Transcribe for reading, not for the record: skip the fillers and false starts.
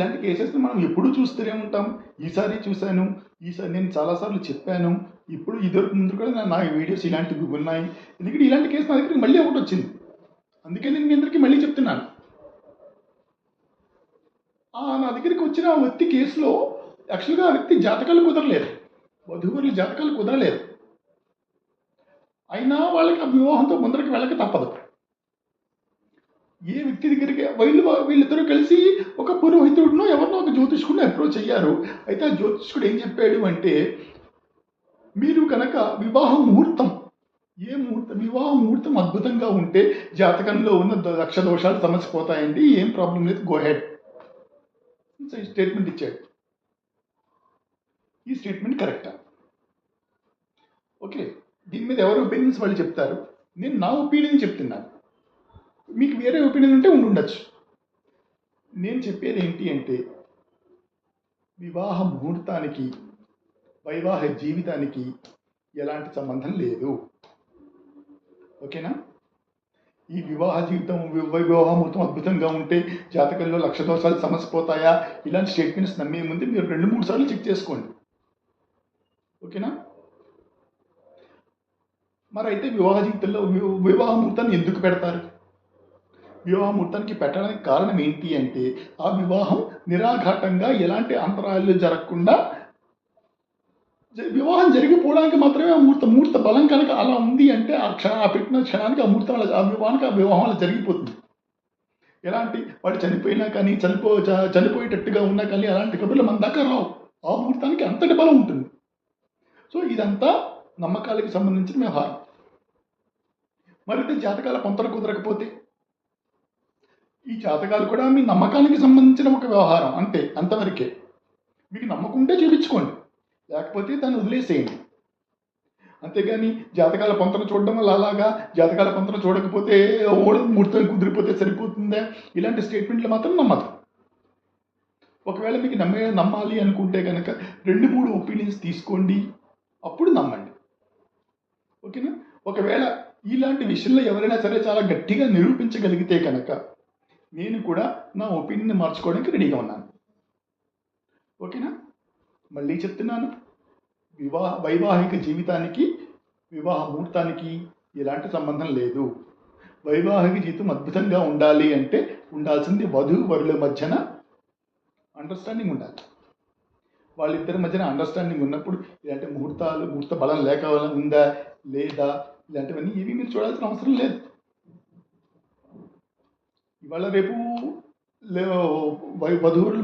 ఇలాంటి కేసెస్ని మనం ఎప్పుడూ చూస్తూనే ఉంటాం. ఈసారి చూశాను, ఈసారి నేను చాలాసార్లు చెప్పాను. ఇప్పుడు ఇదివరకు ముందు కూడా నా వీడియోస్ ఇలాంటివి ఉన్నాయి. ఎందుకంటే ఇలాంటి కేసు నా దగ్గరికి మళ్ళీ ఒకటి వచ్చింది. అందుకే నేను మీ అందరికీ మళ్ళీ చెప్తున్నాను. నా దగ్గరికి వచ్చిన ఆ వ్యక్తి కేసులో యాక్చువల్గా ఆ వ్యక్తి జాతకాలు కుదరలేదు, వధూవరుల జాతకాలు కుదరలేదు. అయినా వాళ్ళకి ఆ వివాహంతో ముందరికి వెళ్ళక తప్పదు. ఏ వ్యక్తి దగ్గరికి వీళ్ళిద్దరూ కలిసి ఒక పురోహితుడినో ఎవరినో ఒక జ్యోతిష్కుడిని అప్రోచ్ అయ్యారు. అయితే ఆ జ్యోతిష్కుడు ఏం చెప్పాడు అంటే, మీరు కనుక వివాహ ముహూర్తం వివాహ ముహూర్తం అద్భుతంగా ఉంటే జాతకంలో ఉన్న లక్ష దోషాలు సమసిపోతాయండి, ఏం ప్రాబ్లం లేదు, గో హెడ్ స్టేట్మెంట్ ఇచ్చాడు. ఈ స్టేట్మెంట్ కరెక్టా? ఓకే, దీని మీద ఎవరి ఒపీనియన్స్ వాళ్ళు చెప్తారు. నేను నా ఒపీనియన్ చెప్తున్నాను, మీకు వేరే ఒపీనియన్ ఉంటే ఉండొచ్చు. నేను చెప్పేది ఏంటి అంటే, వివాహ ముహూర్తానికి వైవాహిక జీవితానికి ఎలాంటి సంబంధం లేదు. ఓకేనా? ఈ వివాహ జీవితం వివాహ ముహూర్తం అద్భుతంగా ఉంటే జాతకంలో లక్ష దోషాలు సమసిపోతాయా, ఇలాంటి స్టేట్మెంట్స్ నమ్మే ముందు మీరు 2-3 సార్లు చెక్ చేసుకోండి. ఓకేనా? మరి అయితే వివాహ జీవితంలో వివాహ ముహూర్తాన్ని ఎందుకు పెడతారు? వివాహ ముహూర్తానికి పెట్టడానికి కారణం ఏంటి అంటే, ఆ వివాహం నిరాఘాటంగా ఎలాంటి అంతరాయాలు జరగకుండా వివాహం జరిగిపోవడానికి మాత్రమే ఆ ముహూర్త బలం కనుక అలా ఉంది అంటే ఆ పెట్టిన క్షణానికి ఆ ముహూర్తం ఆ వివాహం అలా జరిగిపోతుంది. ఎలాంటి వాడు చనిపోయినా కానీ చనిపోయేటట్టుగా ఉన్నా కానీ అలాంటి కబుర్లు మన దాకా రావు. ఆ ముహూర్తానికి అంతటి బలం ఉంటుంది. సో ఇదంతా నమ్మకాలకు సంబంధించిన వ్యవహారం. మరైతే జాతకాల పొంతన కుదరకపోతే, ఈ జాతకాలు కూడా మీ నమ్మకానికి సంబంధించిన ఒక వ్యవహారం, అంతే, అంతవరకే. మీకు నమ్మకుంటే చూపించుకోండి, లేకపోతే దాన్ని వదిలేసేయండి. అంతేగాని జాతకాల పొంతన చూడడం వల్ల అలాగా, జాతకాల పొంతన చూడకపోతే ముహూర్తం కుదిరిపోతే సరిపోతుందా, ఇలాంటి స్టేట్మెంట్లు మాత్రం నమ్మదు. ఒకవేళ మీకు నమ్మాలి అనుకుంటే కనుక 2-3 ఒపీనియన్స్ తీసుకోండి, అప్పుడు నమ్మండి. ఓకేనా? ఒకవేళ ఇలాంటి విషయంలో ఎవరైనా సరే చాలా గట్టిగా నిరూపించగలిగితే కనుక నేను కూడా నా ఒపీనియన్ మార్చుకోవడానికి రెడీగా ఉన్నాను. ఓకేనా? మళ్ళీ చెప్తున్నాను, వైవాహిక జీవితానికి వివాహ ముహూర్తానికి ఎలాంటి సంబంధం లేదు. వైవాహిక జీవితం అద్భుతంగా ఉండాలి అంటే ఉండాల్సింది వధూవరుల మధ్యన అండర్స్టాండింగ్ ఉండాలి. వాళ్ళిద్దరి మధ్యన అండర్స్టాండింగ్ ఉన్నప్పుడు ఇలాంటి ముహూర్త బలం లేక ఉందా లేదా ఇలాంటివన్నీ ఏవి మీరు చూడాల్సిన అవసరం లేదు. ఇవాళ రేపు వధూవరులు